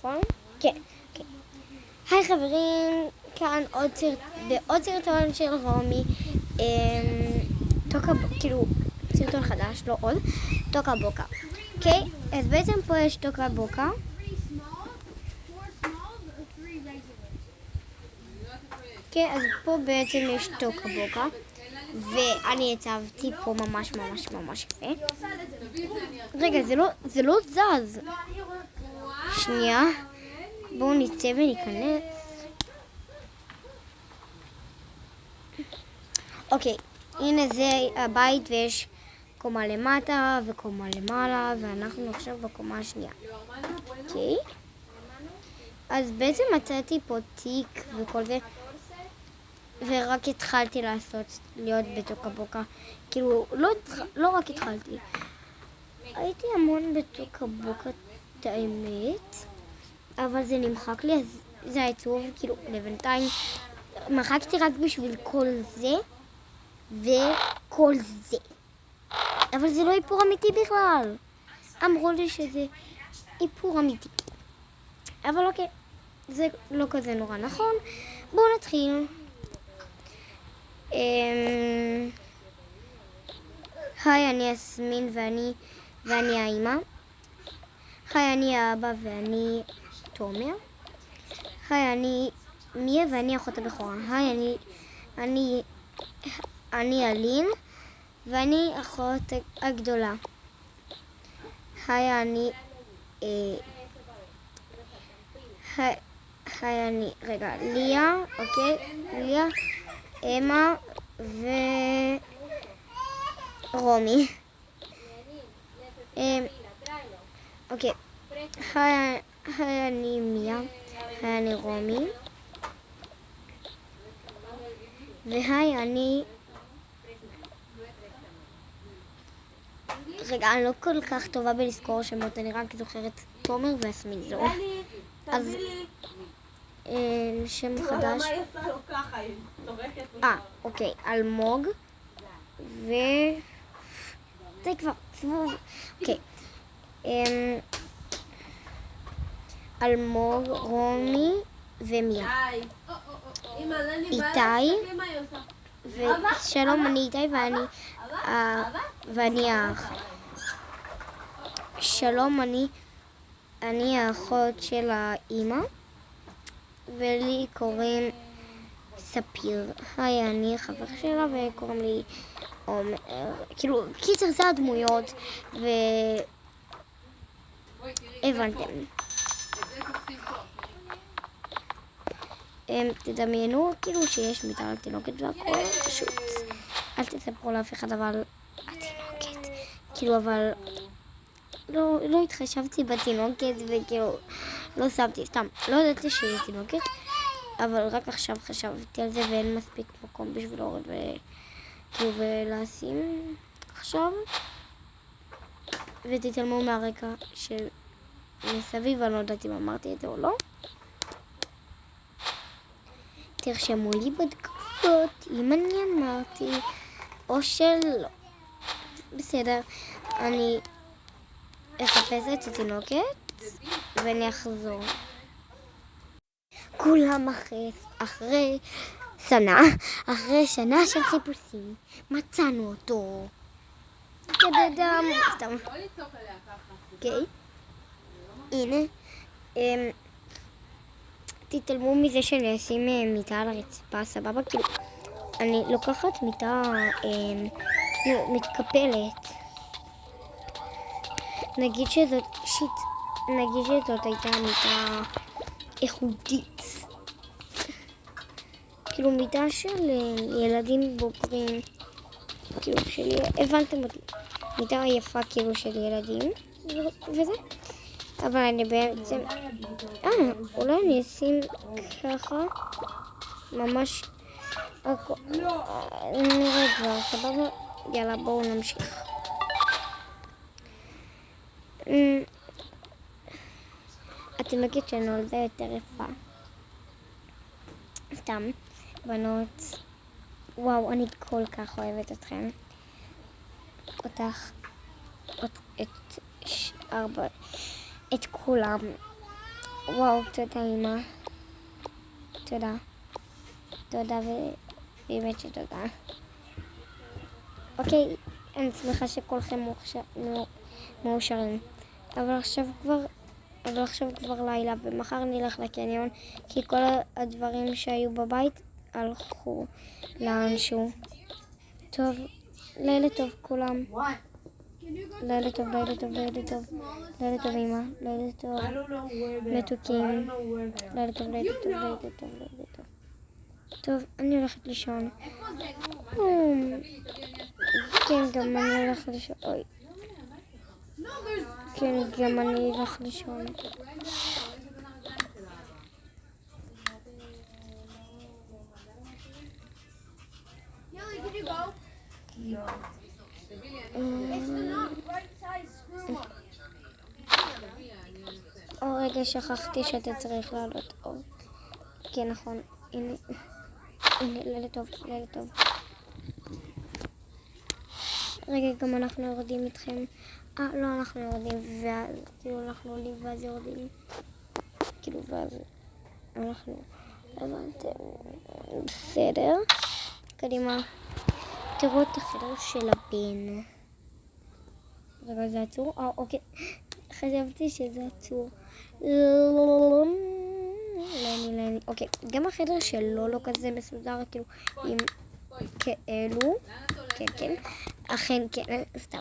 נכון? כן. היי חברים, כאן בעוד סרטון של רומי, כאילו סרטון חדש, לא עוד, טוקה בוקה. אוקיי, אז בעצם פה יש טוקה בוקה. אוקיי, אז פה בעצם יש טוקה בוקה, ואני הצבתי פה ממש יפה. רגע, זה לא זז. שנייה. בואו נצא וניכנס. אוקיי, הנה זה הבית ויש קומה למטה וקומה למעלה, ואנחנו עכשיו בקומה השנייה. אוקיי. אז בעצם מצאתי פה תיק וכל זה, ורק התחלתי להיות בטוקה בוקה. כאילו, לא רק התחלתי. הייתי המון בטוקה בוקה, את האמת. אבל זה נמחק לי, אז זה עצוב, כאילו, לבינתיים. מחקתי רק בשביל כל זה, וכל זה. אבל זה לא איפור אמיתי בכלל. אמרו לי שזה איפור אמיתי. אבל אוקיי, זה לא כזה נורא נכון. בואו נתחיל. היי, אני יסמין ואני האמא. היי, אני האבא ואני תומר. היי, אני מיה ואני אחות הבכורה. היי, אני אלין ואני אחות הגדולה. היי, אני ליה, אוקיי? ליה, אמה ורומי. אוקיי. היי, אני מיה. היי, אני רומי. והי, אני... רגע, אני לא כל כך טובה בלזכור שמות, אני רק זוכרת תומר ויסמין, זהו. אז... שם חדש. אוקיי, אלמוג. זה כבר סיבוב. אוקיי. אלמוג, רומי ומיה. איתי. ושלום, אני איתי ואני האח. שלום, אני האחות של האמא. ולי קוראים ספיר. היי, אני חבר שלה וקוראים לי עומר. כאילו, קיצר זה הדמויות הבנתם. תדמיינו כאילו שיש מיטה על תינוקת והכל פשוט. אל תספרו לאף אחד, אבל התינוקת, כאילו, אבל לא התחשבתי בתינוקת וכאילו לא שמתי, סתם, לא ידעתי שהיא תינוקת, אבל רק עכשיו חשבתי על זה ואין מספיק מקום בשביל להורד וכאילו ולשים עכשיו. ותתעלמו מהרקע שמסביב, אני לא יודעת אם אמרתי את זה או לא. תרשמו לי בתגובות אם אני אמרתי או שלא. בסדר, אני אחפש את התינוקת ואני אחזור. כולם אחרי שנה של חיפושים מצאנו אותו. כדדם, סתם. אוקיי. הנה. תתעלמו מזה שאני אשים מיטה על הרצפה, סבבה? כאילו, אני לוקחת מיטה מתקפלת. נגיד שזאת הייתה מיטה איכותית. כאילו מיטה של ילדים בוגרים. כאילו הבנתם אותי. מיטה יפה כאילו של ילדים וזה. אבל אני בעצם... אולי אני אשים ככה ממש... נראה כבר, סבבה? יאללה, בואו נמשיך. התינוקת שנולדה יותר יפה. סתם, בנות. וואו, אני כל כך אוהבת אתכם. את כולם. וואו, תודה אמא. תודה. תודה ובאמת שתודה. אוקיי, אני שמחה שכולכם מאושרים. אבל עכשיו כבר לילה, ומחר נלך לקניון, כי כל הדברים שהיו בבית הלכו לאנשהו. טוב, לילה טוב כולם. לילה טוב, לילה טוב, לילה טוב. לילה טוב אמא, לילה טוב. מתוקים. לילה טוב, לילה טוב, לילה טוב, לילה טוב. טוב, אני הולכת לישון. כן, גם אני הולכת לישון. אוי. כן, גם אני הולכת לישון. רגע, שכחתי שאתה צריך לעלות אור. כן, נכון. הנה, לילה טוב, לילה טוב. רגע, גם אנחנו יורדים איתכם. לא, אנחנו יורדים, ואז, כאילו, אנחנו עולים ואז יורדים. כאילו, ואז אנחנו... הבנתם. בסדר. קדימה. תראו את החדר של הבן. רגע, זה עצור? אוקיי. חשבתי שזה עצור. לני. אוקיי, גם החדר שלו לא כזה מסודר, כאילו, עם כאלו. כן. אכן, כן, סתם.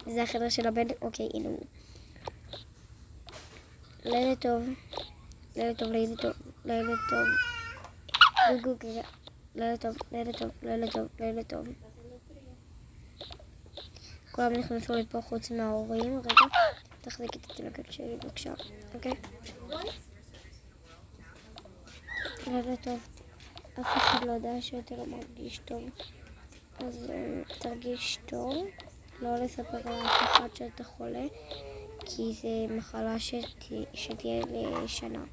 זה החדר של הבן. אוקיי, הנה הוא. לילה טוב. לילה טוב, לילה טוב. לילה טוב. לילה טוב, לילה טוב, לילה טוב, לילה טוב. כולם נכנסו לפה חוץ מההורים. רגע, תחזיק את התינוקת שלי בבקשה, אוקיי? לילה טוב. אף אחד לא יודע שאתה לא מרגיש טוב. אז תרגיש טוב. לא לספר לאף אחד שאתה חולה, כי זה מחלה שתהיה לשנה.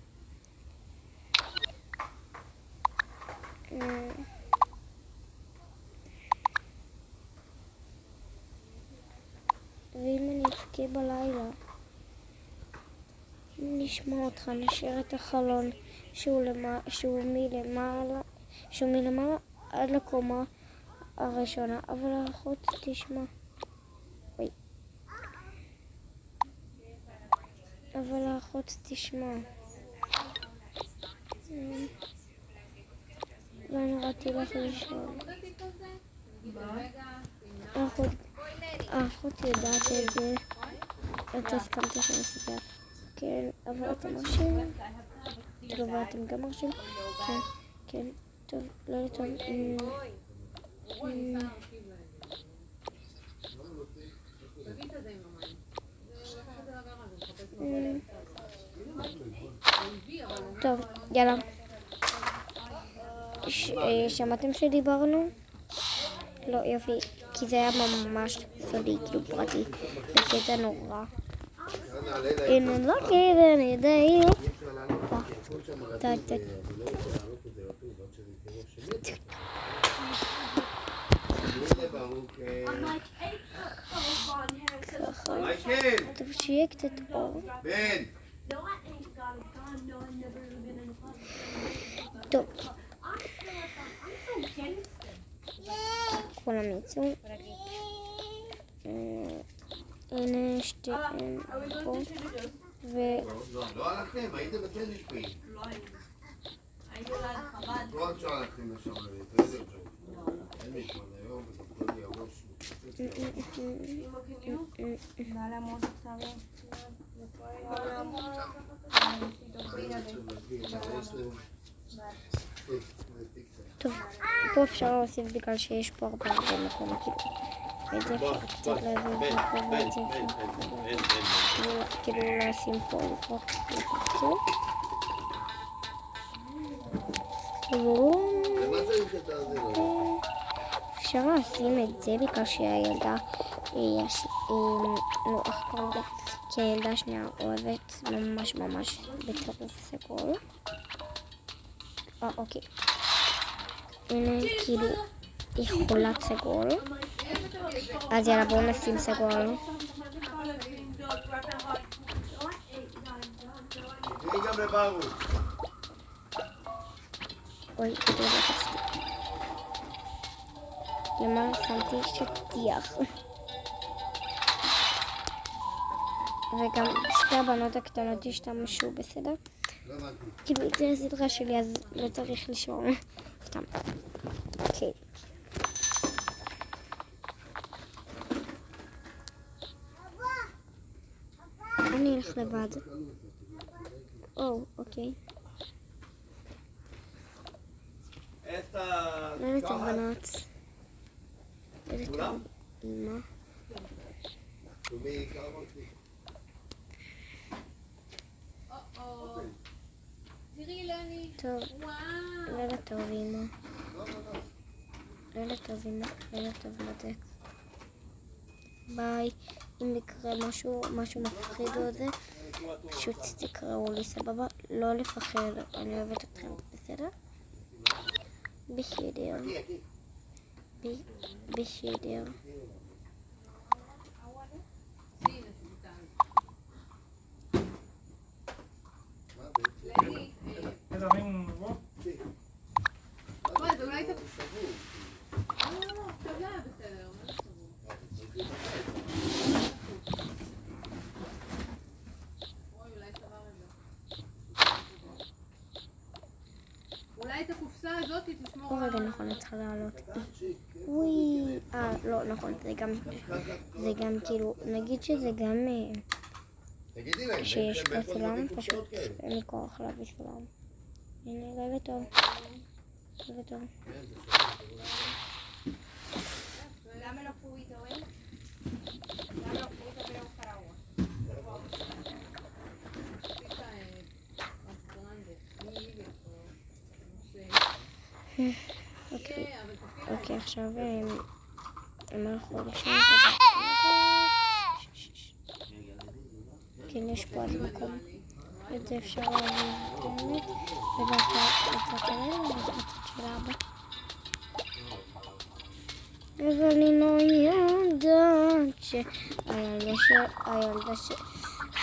ואם אני אבכה בלילה, אם נשמע אותך, נשאר את החלון שהוא מלמעלה עד לקומה הראשונה, אבל האחות תשמע. אבל האחות תשמע. ואני רציתי לך לשאול. האחות יודעת את זה. אתה הסכמתי שאני אספר. כן, אבל אתם מרשים? כאילו, ואתם גם מרשים? כן. טוב, לא טוב. טוב, יאללה. שמעתם שדיברנו? לא, יופי, כי זה היה ממש סודי, כאילו פרטי. זה קטע נורא. הנה לא כדן, ידעי. טוב, שיהיה קצת אור. טוב. כולם יצאו. הנה שתיהן פה. לא הלכתם, הייתם בכן נשפעים. לא רק שהלכתם לשם, אין לי זמן היום, וזה לי הראש. טוב, פה אפשר להוסיף בגלל שיש פה הרבה מקום, ואת זה אפשר קצת להזיז לפה, ואת זה אפשר כאילו לשים פה לפחות לחצו. אפשר לשים את זה בגלל שהילדה איך קוראים לה? כי הילדה השנייה אוהבת ממש בטירוף סגול. אוקיי. הנה כאילו היא חולת סגול. אז יאללה בואו נשים סגול. תני גם לברוך. אוי, לא לחצתי. למעלה שמתי שטיח. וגם שתי הבנות הקטנות השתמשו, בסדר? לא הבנתי. כאילו, זה הסדרה שלי, אז לא צריך לשמור. סתם. אוקיי. אני אלך לבד. אוקיי. לילה טוב בנות. לילה טוב אמא. תומי, כמה אותי. תראי לני. טוב. וואו. לילה טוב אמא. לילה טוב אמא. לילה טוב מותק. ביי. אם יקרה משהו מפחיד או זה, פשוט תקראו לי, סבבה? לא לפחד, אני אוהבת אתכם, בסדר? בסדר. בסדר. אז אולי אתה... לא, טבלה, בסדר. אולי את הקופסה הזאת תשמור רגע, נכון, אני צריכה לעלות. וואי, לא, נכון, זה גם כאילו, נגיד שזה גם תגידי להם. שיש פה סולם, פשוט אין לי כוח להביא סולם. הנה, לילה טוב. לילה טוב. Dámelo juguito, ¿ven? Dámelo juguito, pero buscar agua. אוקיי, עכשיו הם הלכו לשם. כן, יש פה עד מקום. את זה אפשר להביא באמת. ובצד שלנו, ובצד של אבא. אבל אני לא יודעת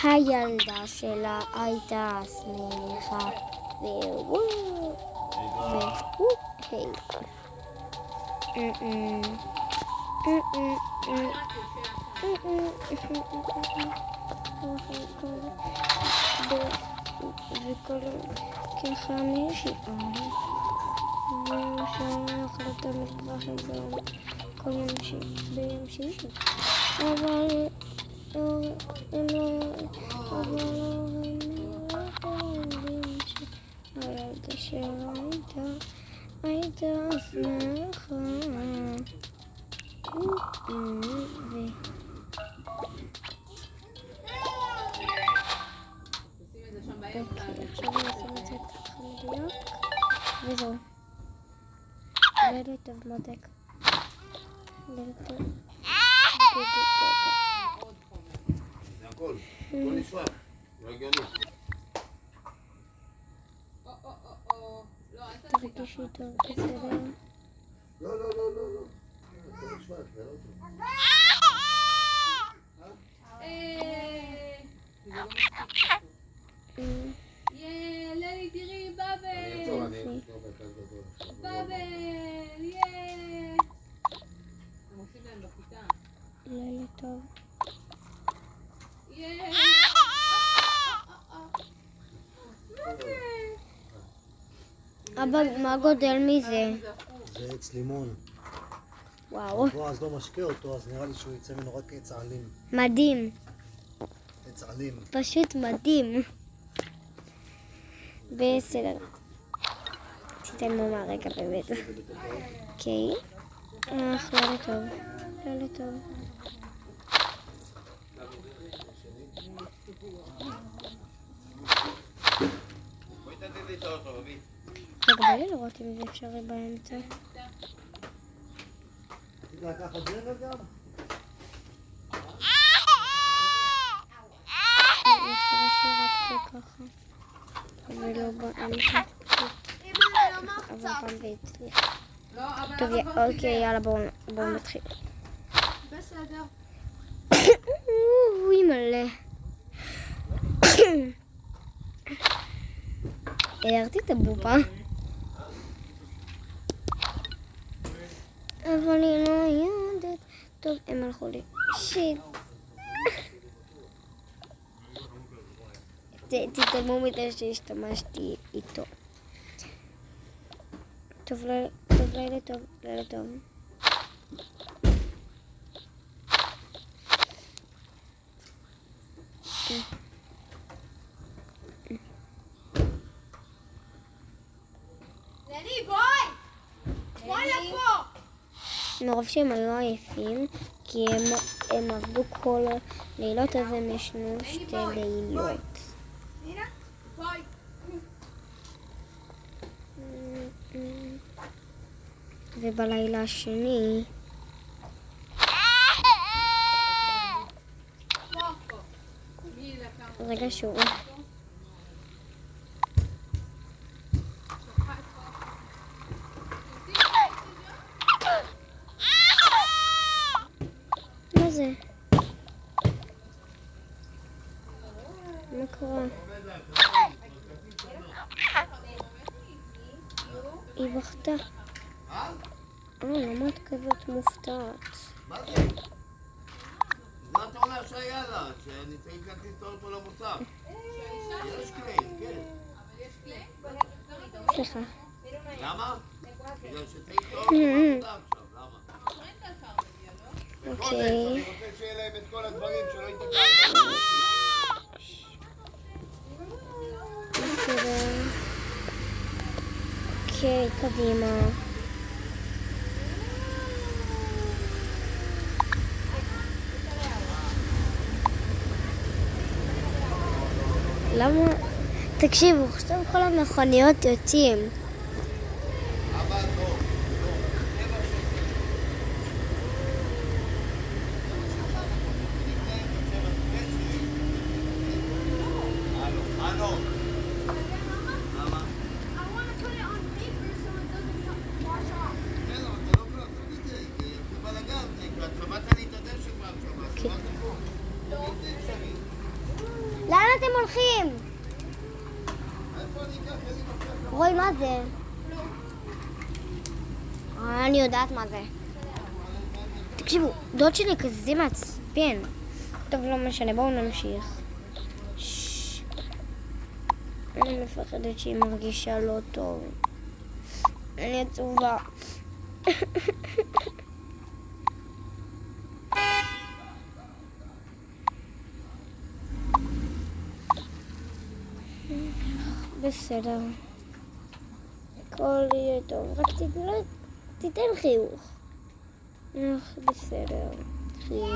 שהילדה שלה הייתה שמחה והוא וכל כחמישי ושם החלטה מטבחים כל ביום שישי אבל הם לא הילדה שלה הייתה שמחה עכשיו אני אשים את זה ככה מדויק וזהו. לילה טוב מותק. לילה טוב. זה הכל. הכל נשמע. לא הגיוני. תרגישי טוב, בסדר? לא. הכל נשמע, זה לא טוב. ללי, תראי, בבל! בבל! הם עושים להם בכיתה. לילה טוב. אבא, מה גודל מזה? זה עץ לימון. וואו. אז לא משקה אותו, אז נראה לי שהוא יצא ממנו רק עץ עלים. מדהים. עץ עלים. פשוט מדהים. בסדר. תתעלמו מהרגע באמת. אוקיי. לילה טוב. לילה טוב. בואי תתתי את האוטו, רבי. רגע, בא לי לראות אם זה אפשרי באמצע. רצית לקחת זרע גם? אפשר שרקתי ככה. אבל לא באמצע. אבל פעם והצליח. טוב, אוקיי, יאללה, בואו נתחיל. בסדר. אוי מלא. הערתי את הבובה. אבל היא לא יודעת. טוב, הם הלכו לי. שיט. תתעלמו מזה שהשתמשתי איתו. טוב, לילה טוב, לילה טוב. לני, בואי! בואי לפה! מרוב שהם היו עייפים, כי הם עבדו כל הלילות, אז הם ישנו 2 לילות. נינה, בואי. ובלילה השני, רגע שוב. מה זה? מה קרה? היא בכתה. למה את כזאת מופתעת? מה זה? מה אתה אומר שהיה לה? שאני צריך להכניס אותו פה למוצר. יש קליין, כן. סליחה. למה? בגלל שצריך אותו פה למוצר עכשיו, למה? אוקיי. אני רוצה שיהיה להם את כל הדברים שלא ייתקע. בסדר. אוקיי, קדימה. למה? תקשיבו, עכשיו כל המכוניות יוצאים. אבל לא. לאן אתם הולכים? רוי, מה זה? אני יודעת מה זה. תקשיבו, דוד שלי כזה מעצבן. טוב, לא משנה, בואו נמשיך. אני מפחדת שהיא מרגישה לא טוב. אני עצובה. בסדר. הכל יהיה טוב, רק תיתן חיוך. בסדר, חיוך.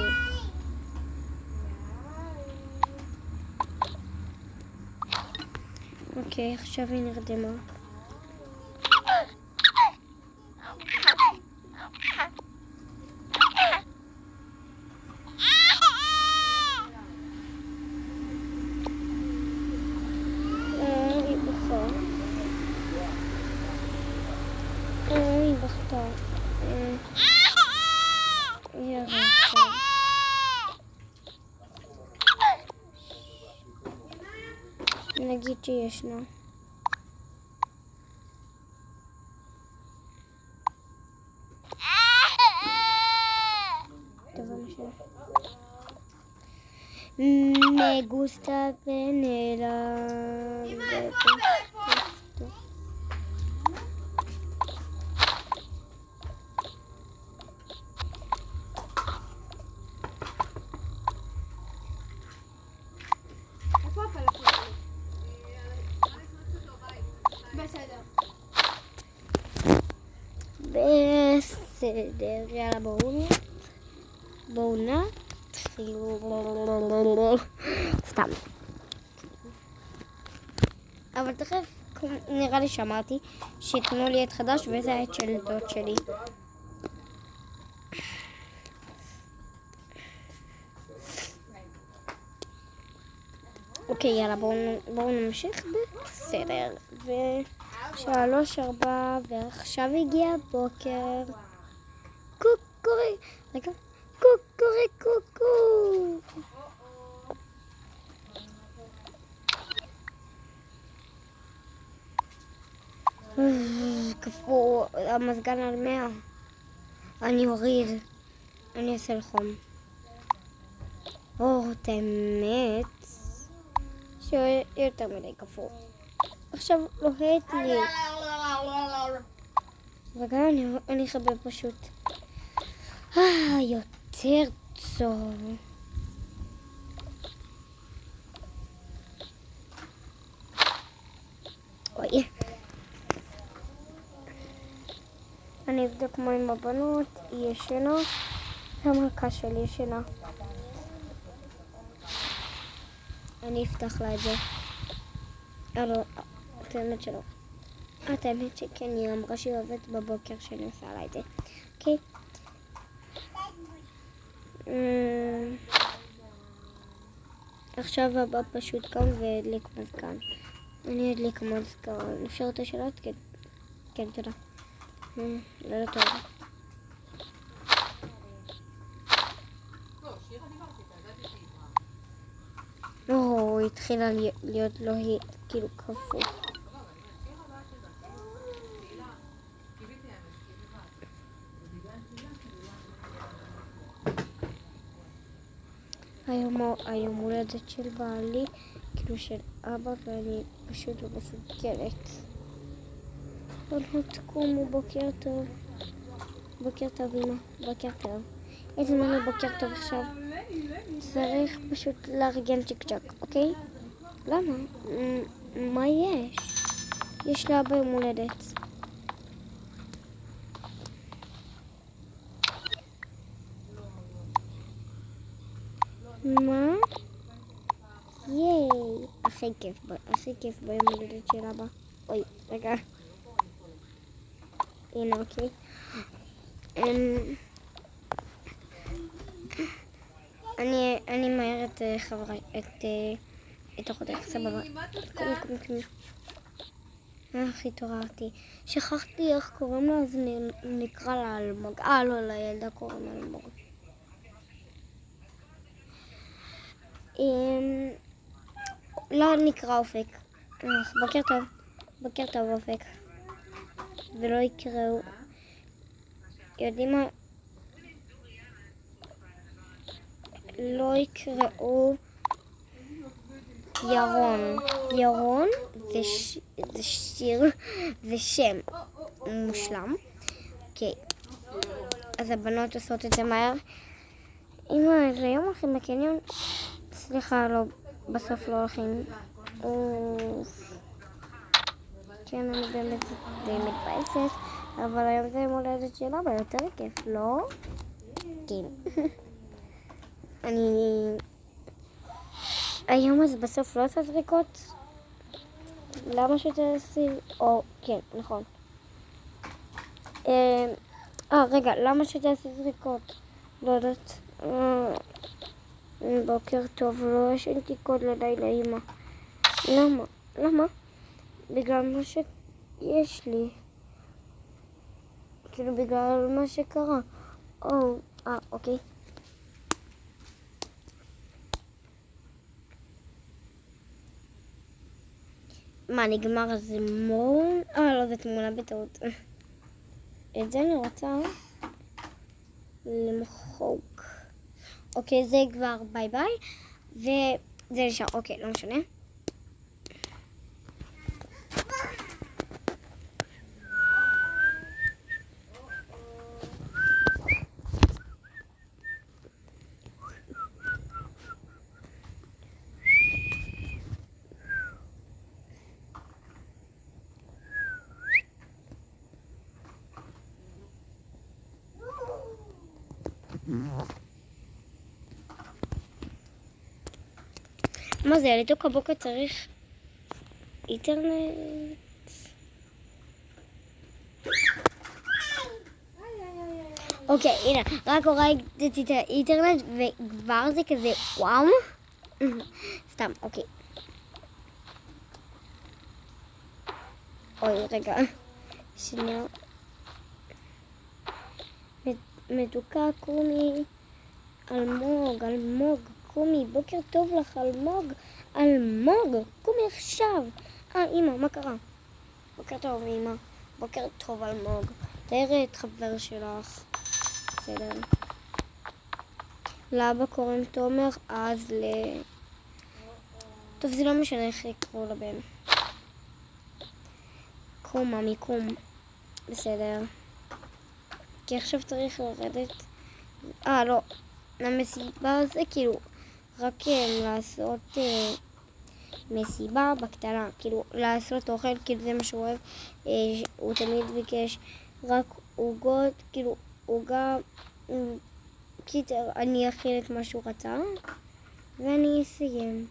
אוקיי, עכשיו היא נרדמה. היא בוכה. היא בכתה. היא הרגה. נגיד שישנה. טוב, המשך. Me gusta venera. אמא, איפה הפלאפון? איפה הפלאפון? בסדר. בסדר, יאללה בואו נתחיל. סתם. אבל תכף נראה לי שאמרתי שיתנו לי את חדש וזה העט של דוד שלי. אוקיי, יאללה, בואו נמשיך בסדר. 3, 4, ועכשיו הגיע הבוקר. קוקורי, רגע, קוקורי קוקו. קפוא, המזגן על 100. אני אוריד. אני אעשה לחום. את האמת שיותר מדי קפוא. עכשיו לוהט לי. רגע, אני אחבר פשוט. יותר טוב. אוי. אני אבדוק מה עם הבנות, היא ישנה, המלכה שלי ישנה. אני אפתח לה את זה. לא, את האמת שלא. את האמת שכן, היא אמרה שהיא אוהבת בבוקר שאני עושה לה את זה. אוקיי? עכשיו הבא פשוט קם והדליק מזגן. אני אדליק מזגן. אפשר את השאלות? כן. כן, תודה. לא טוב. היא התחילה להיות כאילו קפוא. היום הולדת של בעלי, כאילו של אבא, ואני פשוט לא מסוגלת. בנות, קומו, בוקר טוב. בוקר טוב, אמא. בוקר טוב. איזה לנו בוקר טוב עכשיו? צריך פשוט לארגן צ'יק צ'ק, אוקיי? למה? מה יש? יש לאבא יום הולדת. מה? ייי! הכי כיף ביום הולדת של אבא. אוי, רגע. הנה, אוקיי. אני מהר את החותך, סבבה. קומי. איך התעוררתי. שכחתי איך קוראים לה, אז נקרא לה אלמוג. לא, לילדה קוראים לה אלמוג. לא נקרא אופק. בוקר טוב אופק. ולא יקראו. יודעים מה? לא יקראו ירון. ירון זה שיר, זה שם מושלם. אוקיי. אז הבנות עושות את זה מהר. אמא, איזה יום הולכים בקניון? סליחה, לא, בסוף לא הולכים. כן, אני באמת מתבאסת, אבל היום זה יום הולדת של אבא, יותר כיף, לא? כן. היום אז בסוף לא עושה זריקות? למה שתעשי? כן, נכון. רגע, למה שתעשי זריקות? לא יודעת. בוקר טוב, לא ישנתי קוד ללילה, אמא. למה? בגלל מה שיש לי. כאילו בגלל מה שקרה. אוקיי. מה, נגמר הזימון? לא, זה תמונה בטעות. את זה אני רוצה למחוק. אוקיי, זה כבר ביי ביי. וזה נשאר, אוקיי, לא משנה. מה זה, לתוך הבוקר צריך אינטרנט? אוקיי, הנה, רק הורדתי את האינטרנט וכבר זה כזה וואו. סתם, אוקיי. אוי, רגע. שנייה. מתוקה, קומי. אלמוג, קומי, בוקר טוב לך, אלמוג, קומי עכשיו. אמא, מה קרה? בוקר טוב, אמא. בוקר טוב, אלמוג. תראי את חבר שלך. בסדר. לאבא קוראים תומר, אז טוב, זה לא משנה איך יקראו לבן. קום, ממי, קום. בסדר. כי עכשיו צריך לרדת. לא. המסיבה זה כאילו רק לעשות מסיבה בקטנה. כאילו לעשות אוכל, כאילו זה מה שהוא אוהב. הוא תמיד ביקש רק עוגות, כאילו עוגה. קיצר, אני אכיל את מה שהוא רצה ואני אסיים.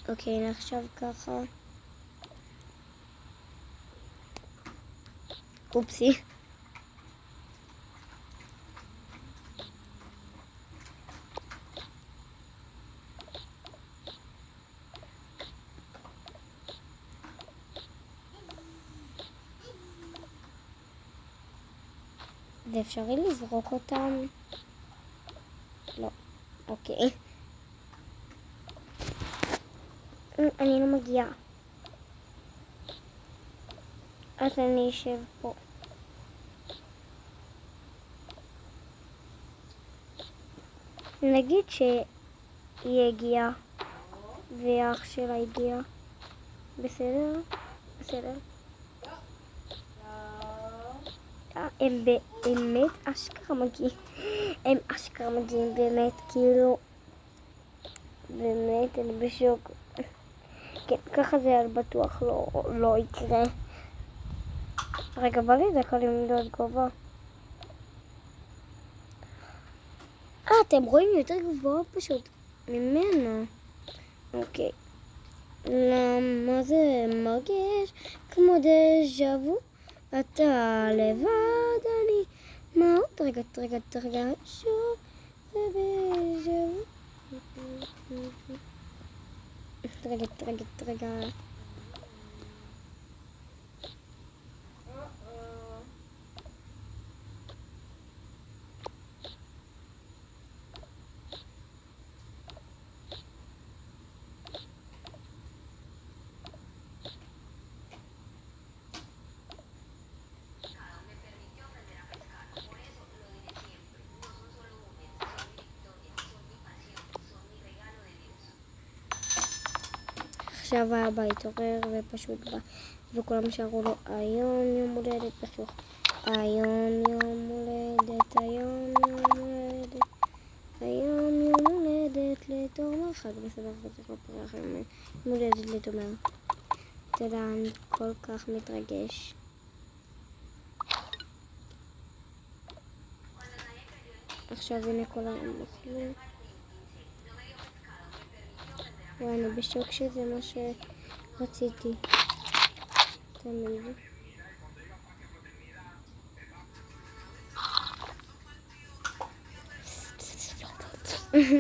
אוקיי, נחשב ככה. אופסי. זה אפשרי לזרוק אותם? לא. אוקיי. אני לא מגיעה. אז אני אשב פה. נגיד שהיא הגיעה ואח שלה הגיע. בסדר? בסדר. הם באמת אשכרה מגיעים. הם אשכרה מגיעים באמת, כאילו. באמת, אני בשוק. כן, ככה זה בטוח לא יקרה. רגע, בא לי דקה למדוד גובה. אתם רואים יותר גבוה פשוט ממנו. אוקיי. למה זה מרגיש כמו דז'ה וו? אתה לבד, אני... מה עוד? רגע, שוב זה דז'ה וו. רגע. עכשיו האבא התעורר ופשוט בא וכולם שרו לו היום יום הולדת בחיוך, היום יום הולדת, היום יום הולדת לתומר, חג בסדר וצריך לפרח יום הולדת לתומר. תודה, אני כל כך מתרגש. עכשיו הנה כל היום אוכלו. ואני בשוק שזה מה שרציתי. תמיד.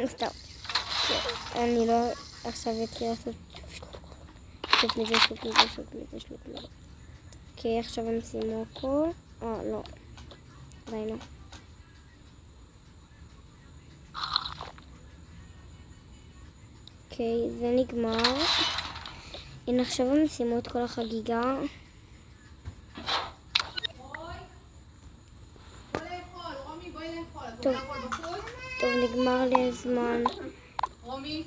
סתם. אני לא עכשיו אתחיל לעשות שלוק מזה. אוקיי, עכשיו הם סיימו הכל. לא. די לא. אוקיי, זה נגמר. הנה עכשיו הם סיימו את כל החגיגה. טוב, נגמר לי הזמן. רומי,